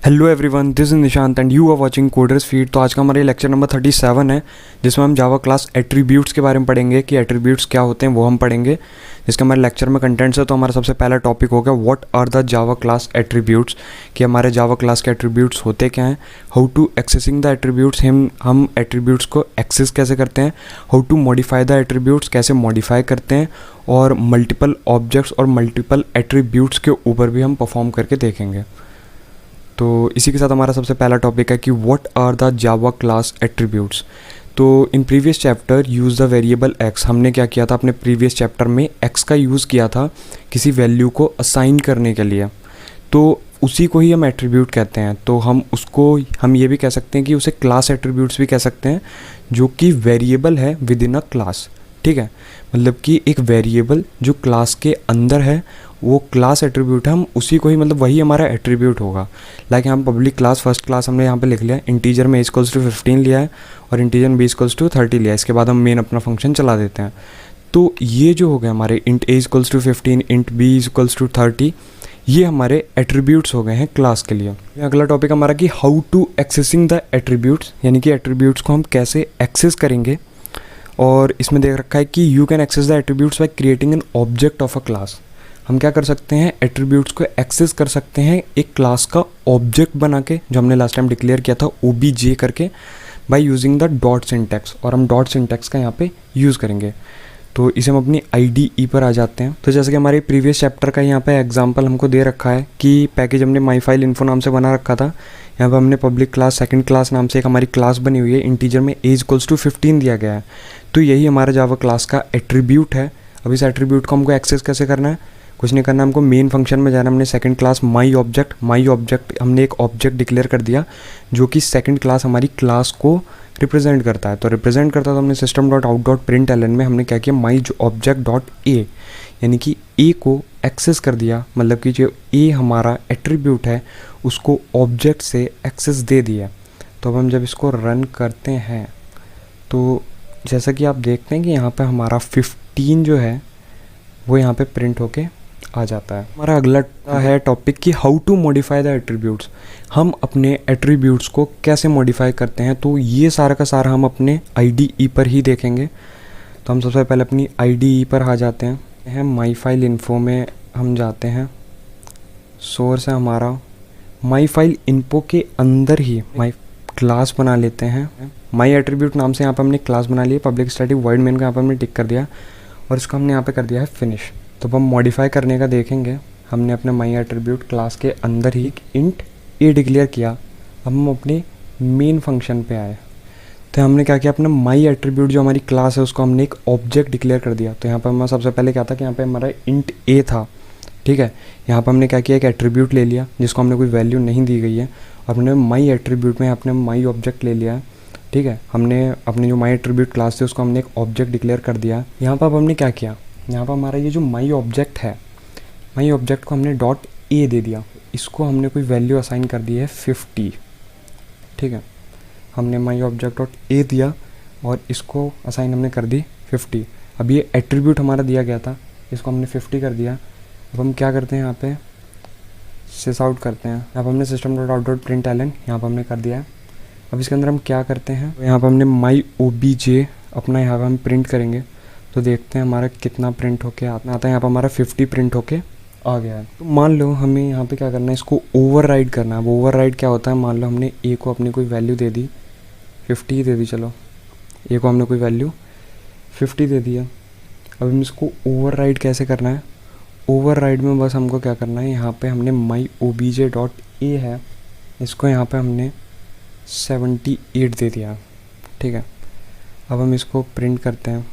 Hello everyone, this is Nishant and you are watching Coders Feed. तो आज का हमारा लेक्चर नंबर 37 है, जिसमें हम जावा क्लास एट्रीब्यूट्स के बारे में पढ़ेंगे कि एट्रीब्यूट्स क्या होते हैं, वो हम पढ़ेंगे। जिसके हमारे लेक्चर में कंटेंट्स है। तो हमारा सबसे पहला टॉपिक होगा what are the Java class attributes, कि हमारे जावा क्लास के एट्रीब्यूट्स होते क्या हैं, how to accessing the attributes, हम एट्रीब्यूट्स को एक्सेस कैसे करते हैं, how to modify the attributes, कैसे मॉडिफाई करते हैं, और मल्टीपल ऑब्जेक्ट्स और मल्टीपल एट्रीब्यूट्स के ऊपर भी हम परफॉर्म करके देखेंगे। तो इसी के साथ हमारा सबसे पहला टॉपिक है कि what are the Java class attributes. तो in previous chapter use the variable X, हमने क्या किया था अपने प्रीवियस चैप्टर में, एक्स का यूज़ किया था किसी वैल्यू को असाइन करने के लिए। तो उसी को ही हम एट्रीब्यूट कहते हैं। तो हम ये भी कह सकते हैं कि उसे क्लास एट्रीब्यूट्स भी कह सकते हैं, जो कि वेरिएबल है विद इन अ क्लास। ठीक है, मतलब कि एक वेरिएबल जो क्लास के अंदर है वो क्लास एट्रीब्यूट है, हम उसी को ही, मतलब वही हमारा एट्रीब्यूट होगा। लाइक हम पब्लिक क्लास फर्स्ट क्लास हमने यहाँ पे लिख लिया, इंटीजर में a=15 लिया है और इंटीजर में b=30 लिया है। इसके बाद हम मेन अपना फंक्शन चला देते हैं। तो ये जो हो गया हमारे int a=15, int b=30, ये हमारे एट्रीब्यूट्स हो गए हैं क्लास के लिए। अगला टॉपिक हमारा कि how to accessing the attributes, यानी कि एट्रीब्यूट्स को हम कैसे एक्सेस करेंगे। और इसमें देख रखा है कि you can access the attributes by creating an object of a class. हम क्या कर सकते हैं, एट्रीब्यूट्स को एक्सेस कर सकते हैं एक क्लास का ऑब्जेक्ट बना के, जो हमने लास्ट टाइम डिक्लेयर किया था obj करके, by using the dot syntax. और हम डॉट सिंटैक्स का यहाँ पे यूज़ करेंगे। तो इसे हम अपनी IDE पर आ जाते हैं। तो जैसे कि हमारे प्रीवियस चैप्टर का यहाँ पे एग्जांपल हमको दे रखा है कि पैकेज हमने माई फाइल इन्फो नाम से बना रखा था। यहाँ पे हमने पब्लिक क्लास सेकंड क्लास नाम से एक हमारी क्लास बनी हुई है, इंटीजर में a=15 दिया गया है। तो यही हमारा जावा क्लास का एट्रीब्यूट है। अब इस एट्रीब्यूट को हमको एक्सेस कैसे करना है, कुछ नहीं करना, हमको मेन फंक्शन में जाना। हमने सेकंड क्लास माई ऑब्जेक्ट हमने एक ऑब्जेक्ट डिक्लेयर कर दिया जो कि सेकंड क्लास हमारी क्लास को रिप्रेजेंट करता है। तो रिप्रेजेंट करता है, तो हमने system.out.println में हमने क्या किया, माई ऑब्जेक्ट डॉट ए, यानी कि ए को एक्सेस कर दिया। मतलब कि जो ए हमारा एट्रीब्यूट है उसको ऑब्जेक्ट से एक्सेस दे दिया। तो अब हम जब इसको रन करते हैं तो जैसा कि आप देखते हैं कि यहाँ पे हमारा 15 जो है वो यहाँ पे प्रिंट होके आ जाता है। हमारा अगला है टॉपिक कि how to modify the attributes, हम अपने एट्रीब्यूट्स को कैसे मॉडिफाई करते हैं। तो ये सारा का सारा हम अपने IDE पर ही देखेंगे। तो हम सबसे पहले अपनी IDE पर आ जाते हैं। माई फाइल इन्फो में हम जाते हैं, सोर्स है हमारा माई फाइल इन्फो के अंदर ही माई क्लास बना लेते हैं। माई एट्रीब्यूट नाम से यहाँ पर हमने क्लास बना लिया, पब्लिक स्टैटिक वॉइड मेन को यहाँ पर हमने टिक कर दिया और इसको हमने यहाँ पे कर दिया है फिनिश। तो अब हम मॉडिफाई करने का देखेंगे। हमने अपने माई एट्रीब्यूट क्लास के अंदर ही इंट ए डिक्लेयर किया। अब हम अपने मेन फंक्शन पे आए, तो हमने क्या किया, अपना माई एट्रीब्यूट जो हमारी क्लास है उसको हमने एक ऑब्जेक्ट डिक्लेयर कर दिया। तो यहाँ पर हमारा सबसे पहले क्या था कि यहाँ पे हमारा इंट ए था। ठीक है, यहाँ पर हमने क्या किया, एक एट्रीब्यूट ले लिया जिसको हमने कोई वैल्यू नहीं दी गई है, और हमने माई एट्रीब्यूट में अपने माई ऑब्जेक्ट ले लिया है। ठीक है, हमने अपने जो माई एट्रीब्यूट क्लास थी उसको हमने एक ऑब्जेक्ट डिक्लेयर कर दिया। यहाँ पर अब हमने क्या किया, यहाँ पर हमारा ये जो माई ऑब्जेक्ट है, माई ऑब्जेक्ट को हमने डॉट ए दे दिया। इसको हमने कोई वैल्यू असाइन कर दी है 50। ठीक है, हमने माई ऑब्जेक्ट डॉट ए दिया और इसको असाइन हमने कर दी 50। अब ये एट्रीब्यूट हमारा दिया गया था, इसको हमने 50 कर दिया। अब हम क्या करते हैं, यहाँ पे सिस आउट करते हैं। यहाँ पर हमने system.out.println यहाँ पर हमने कर दिया है। अब इसके अंदर हम क्या करते हैं, यहाँ पर हमने माई obj अपना यहाँ पर हम प्रिंट करेंगे। तो देखते हैं हमारा कितना प्रिंट होके आता है। यहाँ पर हमारा 50 प्रिंट होके आ गया है। तो मान लो हमें यहाँ पे क्या करना है, इसको ओवरराइड करना है। वो ओवरराइड क्या होता है, मान लो हमने ए को अपनी कोई वैल्यू दे दी, 50 दे दी, चलो ए को हमने कोई वैल्यू 50 दे दिया। अब हम इसको ओवरराइड कैसे करना है, ओवरराइड में बस हमको क्या करना है, यहाँ पे हमने माई obj डॉट ए है, इसको यहाँ पे हमने 78 दे दिया। ठीक है, अब हम इसको प्रिंट करते हैं।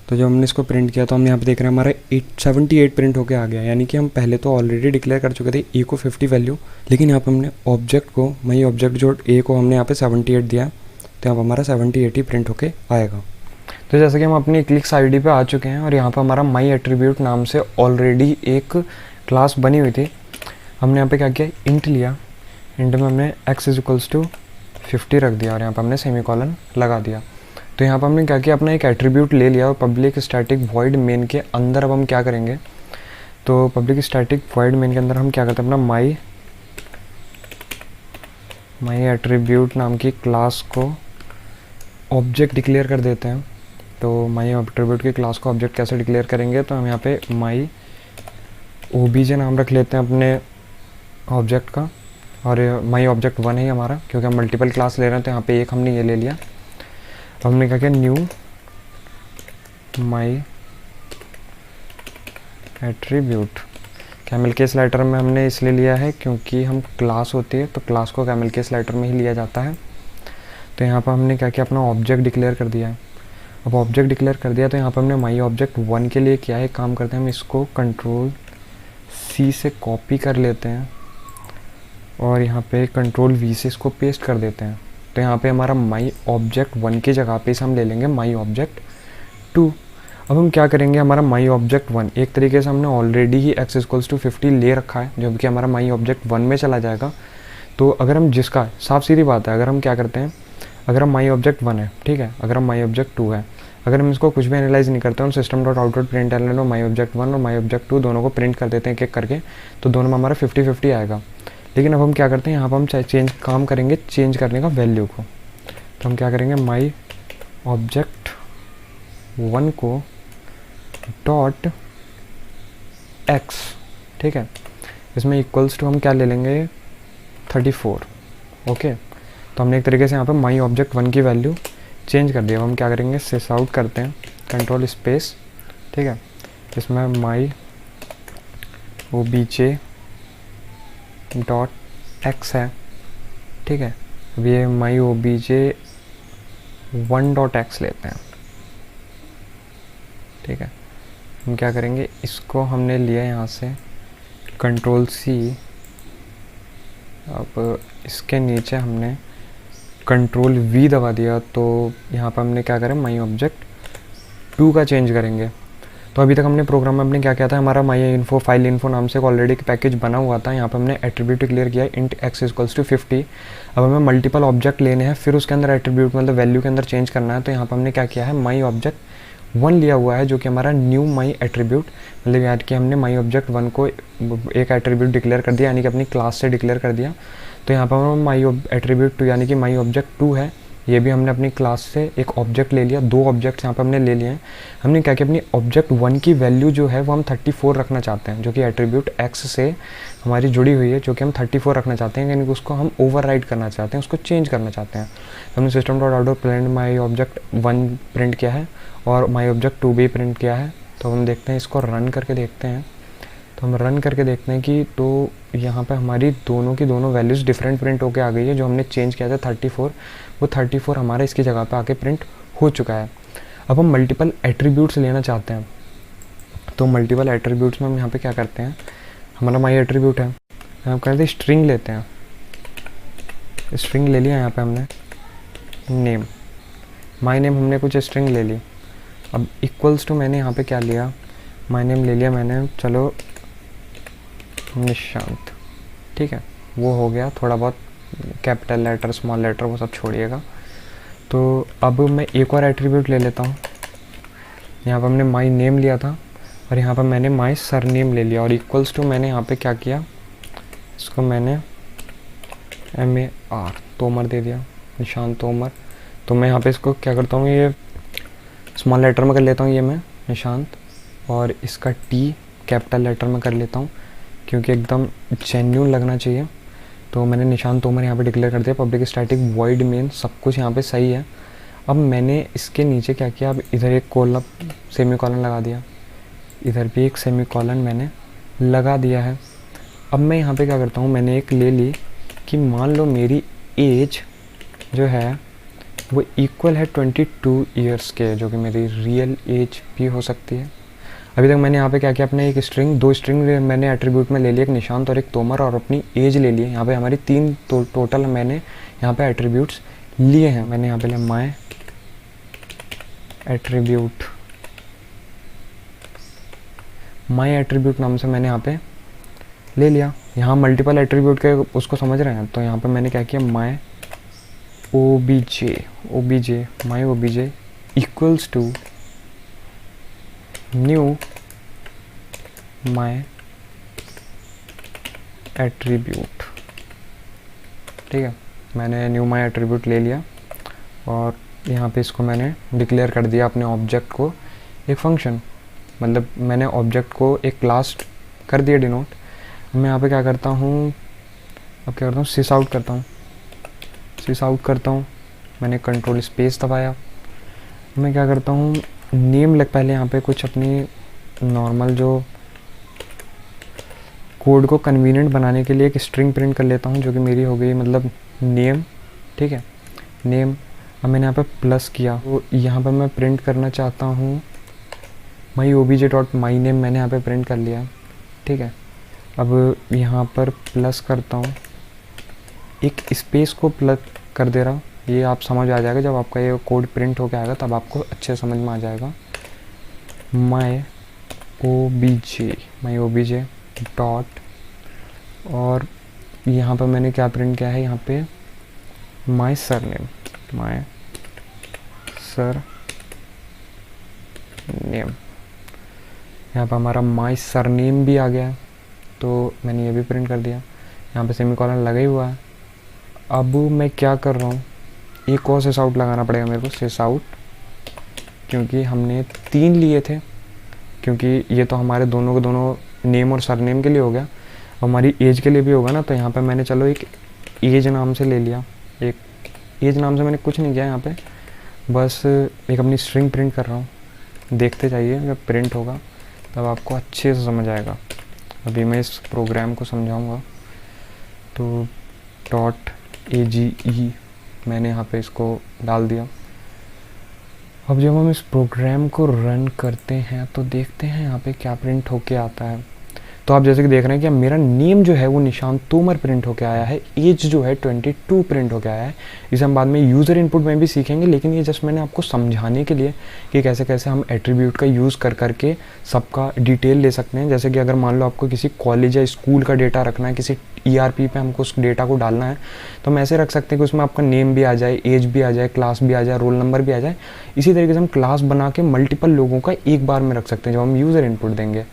तो जब हमने इसको प्रिंट किया तो हम यहाँ पे देख रहे हैं हमारा 78 प्रिंट होके आ गया। यानी कि हम पहले तो ऑलरेडी डिक्लेयर कर चुके थे ए को 50 वैल्यू, लेकिन यहाँ पे हमने ऑब्जेक्ट को, माई ऑब्जेक्ट जो ए को हमने यहाँ पे 78 दिया, तो यहाँ पर हमारा 78 ही प्रिंट होके आएगा। तो जैसे कि हम अपनी इक्लिप्स IDE पे आ चुके हैं और यहाँ पर हमारा माई एट्रीब्यूट नाम से ऑलरेडी एक क्लास बनी हुई थी। हमने यहाँ पे क्या किया, इंट लिया, इंट में हमने x=50 रख दिया और यहाँ पर हमने सेमीकोलन लगा दिया। तो यहाँ पर हमने क्या किया, अपना एक एट्रीब्यूट ले लिया और पब्लिक स्टैटिक वॉइड मेन के अंदर अब हम क्या करेंगे, तो पब्लिक स्टैटिक वॉइड मेन के अंदर हम क्या करते हैं, अपना माई एट्रीब्यूट नाम की क्लास को ऑब्जेक्ट डिक्लेयर कर देते हैं। तो माई एट्रीब्यूट की क्लास को ऑब्जेक्ट कैसे डिक्लेयर करेंगे, तो हम यहाँ पे माई ओबीजे नाम रख लेते हैं अपने ऑब्जेक्ट का, और माई ऑब्जेक्ट 1 है हमारा, क्योंकि हम मल्टीपल क्लास ले रहे हैं तो यहाँ पे एक हमने ये ले लिया। अब हमने क्या किया, new my attribute. Camel case letter में हमने इसलिए लिया है क्योंकि हम क्लास होती है तो क्लास को कैमल केस लेटर में ही लिया जाता है। तो यहाँ पर हमने क्या किया, अपना ऑब्जेक्ट डिक्लेयर कर दिया है। अब ऑब्जेक्ट डिक्लेयर कर दिया तो यहाँ पर हमने माई ऑब्जेक्ट 1 के लिए क्या है, काम करते हैं हम इसको कंट्रोल C से कॉपी कर लेते हैं और यहाँ पे कंट्रोल V से इसको पेस्ट कर देते हैं। तो यहाँ पे हमारा माई ऑब्जेक्ट 1 की जगह पे हम ले लेंगे माई ऑब्जेक्ट 2। अब हम क्या करेंगे, हमारा माई ऑब्जेक्ट 1 एक तरीके से हमने ऑलरेडी ही x = 50 ले रखा है, जबकि हमारा माई ऑब्जेक्ट 1 में चला जाएगा। तो अगर हम जिसका, साफ सीधी बात है, अगर हम क्या करते हैं, अगर हम माई ऑब्जेक्ट 1 है, ठीक है, अगर हम माई ऑब्जेक्ट 2 है, अगर हम इसको कुछ भी एनालाइज नहीं करते हैं, system dot out dot print L में माई ऑब्जेक्ट 1 और माई ऑब्जेक्ट 2 दोनों को प्रिंट कर देते हैं एक एक करके, तो दोनों में हमारा 50-50 आएगा। लेकिन अब हम क्या करते हैं, यहाँ पर हम चेंज काम करेंगे, चेंज करने का वैल्यू को। तो हम क्या करेंगे, माई ऑब्जेक्ट 1 को डॉट x, ठीक है, इसमें इक्वल्स टू हम क्या ले लेंगे, 34। ओके, तो हमने एक तरीके से यहाँ पे माई ऑब्जेक्ट 1 की वैल्यू चेंज कर दिया। अब हम क्या करेंगे, सिस आउट करते हैं, कंट्रोल स्पेस, ठीक है, इसमें माई ओबीजे डॉट एक्स है, ठीक है। अब ये माई ओबीजे 1 डॉट एक्स लेते हैं, ठीक है। हम क्या करेंगे, इसको हमने लिया यहाँ से कंट्रोल C, अब इसके नीचे हमने कंट्रोल V दबा दिया। तो यहाँ पर हमने क्या करें, माई ऑब्जेक्ट 2 का चेंज करेंगे। तो अभी तक हमने प्रोग्राम में अपने क्या किया था, हमारा माई इन्फो फाइल इन्फो नाम से ऑलरेडी एक पैकेज बना हुआ था। यहाँ पर हमने एट्रीब्यूट क्लियर किया इंट x = 50। अब हमें मल्टीपल ऑब्जेक्ट लेने हैं, फिर उसके अंदर एट्रीब्यूट मतलब वैल्यू के अंदर चेंज करना है। तो यहाँ पर हमने क्या किया है, माई ऑब्जेक्ट 1 लिया हुआ है, जो कि हमारा न्यू माई एट्रीब्यूट, मतलब याद कि हमने माई ऑब्जेक्ट 1 को एक एट्रीब्यूट डिक्लेयर कर दिया, यानी कि अपनी क्लास से डिक्लेयर कर दिया। तो यहाँ पर हम माई एट्रीब्यूट 2 यानी कि माई ऑब्जेक्ट 2 है, ये भी हमने अपनी क्लास से एक ऑब्जेक्ट ले लिया, 2 ऑब्जेक्ट्स यहाँ पर हमने ले लिए हैं। हमने क्या किया, अपनी ऑब्जेक्ट 1 की वैल्यू जो है वो हम 34 रखना चाहते हैं, जो कि एट्रीब्यूट x से हमारी जुड़ी हुई है, जो कि हम 34 रखना चाहते हैं, यानी कि उसको हम ओवरराइड करना चाहते हैं, उसको चेंज करना चाहते हैं। तो हमने system dot out dot print my object 1 print किया है और माई ऑब्जेक्ट 2 भी प्रिंट किया है। तो हम देखते हैं, इसको रन करके देखते हैं। तो हम रन करके देखते हैं कि तो यहाँ पे हमारी दोनों की दोनों वैल्यूज़ डिफरेंट प्रिंट होके आ गई है। जो हमने चेंज किया था 34, वो 34 हमारा इसकी जगह पे आके प्रिंट हो चुका है। अब हम मल्टीपल एट्रीब्यूट्स लेना चाहते हैं, तो मल्टीपल एट्रीब्यूट्स में हम यहाँ पे क्या करते हैं, हमारा माई एट्रीब्यूट है, हम कहते हैं स्ट्रिंग लेते हैं, स्ट्रिंग ले लिया यहाँ पे हमने, नेम, माई नेम हमने कुछ स्ट्रिंग ले ली। अब इक्वल्स टू मैंने यहाँ पे क्या लिया, माई नेम ले लिया मैंने, चलो निशांत, ठीक है, वो हो गया। थोड़ा बहुत कैपिटल लेटर स्मॉल लेटर वो सब छोड़िएगा। तो अब मैं एक और एट्रीब्यूट ले लेता हूँ। यहाँ पर हमने माई नेम लिया था और यहाँ पर मैंने माई सरनेम ले लिया, और इक्वल्स टू मैंने यहाँ पे क्या किया, इसको मैंने MAR तोमर दे दिया, निशांत तोमर। तो मैं यहाँ पे इसको क्या करता हूँ, ये स्मॉल लेटर में कर लेता हूँ, ये मैं निशांत, और इसका T कैपिटल लेटर में कर लेता हूँ, क्योंकि एकदम जेन्यून लगना चाहिए। तो मैंने निशांत तोमर यहाँ पे डिक्लेयर कर दिया, पब्लिक स्टैटिक वॉइड मेन, सब कुछ यहाँ पे सही है। अब मैंने इसके नीचे क्या किया, अब इधर एक सेमीकोलन लगा दिया, इधर भी एक सेमीकोलन मैंने लगा दिया है। अब मैं यहाँ पे क्या करता हूँ, मैंने एक ले ली कि मान लो मेरी एज जो है वो इक्वल है 22 ईयर्स के, जो कि मेरी रियल एज भी हो सकती है। अभी तक मैंने यहाँ पे क्या किया, अपने एक स्ट्रिंग, 2 स्ट्रिंग मैंने एट्रीब्यूट में ले लिया, एक निशांत और एक तोमर, और अपनी एज ले ली। यहाँ पे हमारी 3 टोटल मैंने यहाँ पे एट्रीब्यूट्स लिए हैं। मैंने यहाँ पे लिया माई एट्रीब्यूट, माई एट्रीब्यूट नाम से मैंने यहाँ पे ले लिया। यहाँ मल्टीपल एट्रीब्यूट के उसको समझ रहे हैं, तो यहाँ पे मैंने क्या किया, my OBJ my OBJ equals to new my attribute, ठीक है। मैंने न्यू माई एट्रीब्यूट ले लिया और यहाँ पे इसको मैंने डिक्लेयर कर दिया अपने ऑब्जेक्ट को एक फंक्शन, मतलब मैंने ऑब्जेक्ट को एक क्लास कर दिया डिनोट। मैं यहाँ पे क्या करता हूँ, अब क्या करता हूँ, सिस आउट करता हूँ। मैंने कंट्रोल स्पेस दबाया। मैं क्या करता हूँ, नेम लग पहले यहाँ पे कुछ अपनी नॉर्मल जो कोड को कन्वीनियंट बनाने के लिए एक स्ट्रिंग प्रिंट कर लेता हूँ, जो कि मेरी हो गई मतलब नेम, ठीक है, नेम। अब मैंने यहाँ पे प्लस किया, तो यहाँ पर मैं प्रिंट करना चाहता हूँ माई ओबीजे डॉट माई नेम, मैंने यहाँ पे प्रिंट कर लिया, ठीक है। अब यहाँ पर प्लस करता हूँ, एक स्पेस को प्लस कर दे रहा हूँ, ये आप समझ आ जाएगा जब आपका ये कोड प्रिंट होकर आएगा, तब आपको अच्छे समझ में आ जाएगा। माई ओबीजे डॉट, और यहाँ पर मैंने क्या प्रिंट किया है, यहाँ पे माई सरनेम यहाँ पर हमारा माई सरनेम भी आ गया है, तो मैंने ये भी प्रिंट कर दिया। यहाँ पे सेमीकोलन लगा ही हुआ है। अब मैं क्या कर रहा हूँ, एक और सिस आउट लगाना पड़ेगा मेरे को, सिस आउट, क्योंकि हमने 3 लिए थे, क्योंकि ये तो हमारे दोनों के दोनों नेम और सरनेम के लिए हो गया, हमारी एज के लिए भी होगा ना। तो यहाँ पे मैंने चलो एक एज नाम से ले लिया, एक एज नाम से मैंने कुछ नहीं किया, यहाँ पे बस एक अपनी स्ट्रिंग प्रिंट कर रहा हूँ। देखते जाइए, जब प्रिंट होगा तब आपको अच्छे से समझ आएगा। अभी मैं इस प्रोग्राम को समझाऊंगा। तो .age मैंने यहाँ पे इसको डाल दिया। अब जब हम इस प्रोग्राम को रन करते हैं तो देखते हैं यहाँ पे क्या प्रिंट होके आता है। तो आप जैसे कि देख रहे हैं कि मेरा नेम जो है वो निशांत तोमर प्रिंट होके आया है, एज जो है 22 प्रिंट होके आया है। इसे हम बाद में यूज़र इनपुट में भी सीखेंगे, लेकिन ये जस्ट मैंने आपको समझाने के लिए कि कैसे कैसे हम एट्रीब्यूट का यूज़ कर करके सबका डिटेल ले सकते हैं। जैसे कि अगर मान लो आपको किसी कॉलेज या स्कूल का डेटा रखना है, किसी ERP पे हमको उस डेटा को डालना है, तो हम ऐसे रख सकते हैं कि उसमें आपका नेम भी आ जाए, एज भी आ जाए, क्लास भी आ जाए, रोल नंबर भी आ जाए। इसी तरीके से हम क्लास बना के मल्टीपल लोगों का एक बार में रख सकते हैं जब हम यूज़र इनपुट देंगे।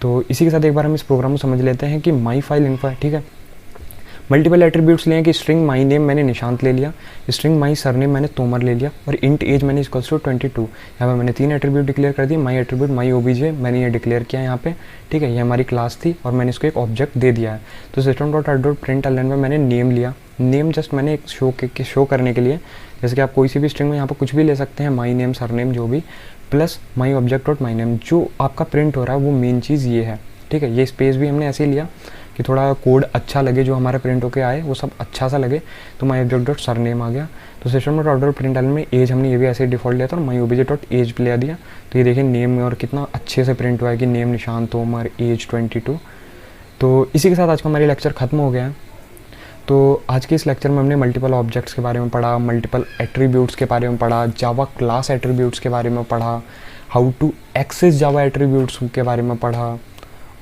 तो इसी के साथ एक बार हम इस प्रोग्राम को समझ लेते हैं कि माई फाइल इन्फो है, ठीक है। मल्टीपल एट्रीब्यूट्स लिए कि स्ट्रिंग माई नेम मैंने निशांत ले लिया, स्ट्रिंग माई सरनेम मैंने तोमर ले लिया, और इंट एज मैंने इक्वल्स टू 22। यहाँ पर मैंने 3 एट्रीब्यूट डिक्लेयर कर दिए। माई एट्रीब्यूट माई ओबीजे मैंने ये डिक्लेयर किया यहाँ पे, ठीक है। ये हमारी क्लास थी और मैंने इसको एक ऑब्जेक्ट दे दिया है। तो system dot out dot print LN में मैंने नेम लिया। नेम जस्ट मैंने एक शो करने के लिए, जैसे कि आप कोई सी भी स्ट्रिंग में यहाँ पर कुछ भी ले सकते हैं, माई नेम सरनेम जो भी, plus my object dot my name. जो आपका प्रिंट हो रहा है वो मेन चीज़ ये है, ठीक है। ये स्पेस भी हमने ऐसे ही लिया कि थोड़ा कोड अच्छा लगे, जो हमारा प्रिंट होके आए वो सब अच्छा सा लगे। तो माई ऑब्जेक्ट डॉट सरनेम आ गया। तो system dot out print LN में एज हमने ये भी ऐसे ही डिफॉल्ट लिया था और माई ओबीजे डॉट एज ले दिया। तो ये देखिए नेम में और कितना अच्छे से प्रिंट हुआ है कि नेम निशांत तोमर, एज 22। तो इसी के साथ आज का हमारी लेक्चर ख़त्म हो गया है। तो आज के इस लेक्चर में हमने मल्टीपल ऑब्जेक्ट्स के बारे में पढ़ा, मल्टीपल एट्रीब्यूट्स के बारे में पढ़ा, जावा क्लास एट्रीब्यूट्स के बारे में पढ़ा, how to access Java attributes के बारे में पढ़ा,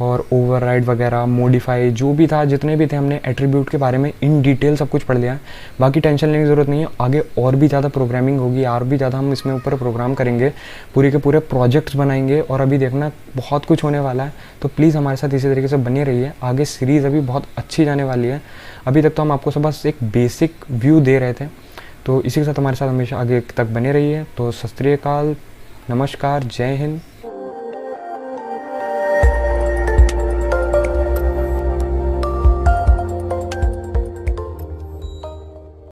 और ओवरराइड वगैरह, मॉडिफाई जो भी था, जितने भी थे हमने एट्रीब्यूट के बारे में इन डिटेल सब कुछ पढ़ लिया है। बाकी टेंशन लेने की ज़रूरत नहीं है, आगे और भी ज़्यादा प्रोग्रामिंग होगी, और भी ज़्यादा हम इसमें ऊपर प्रोग्राम करेंगे, पूरे के पूरे प्रोजेक्ट्स बनाएंगे, और अभी देखना बहुत कुछ होने वाला है। तो प्लीज़ हमारे साथ इसी तरीके से बने रहिए। आगे सीरीज़ अभी बहुत अच्छी जाने वाली है। अभी तक तो हम आपको सब बस एक बेसिक व्यू दे रहे थे। तो इसी के साथ हमारे साथ हमेशा आगे तक बने रहिए। तो सत श्री अकाल, नमस्कार, जय हिंद।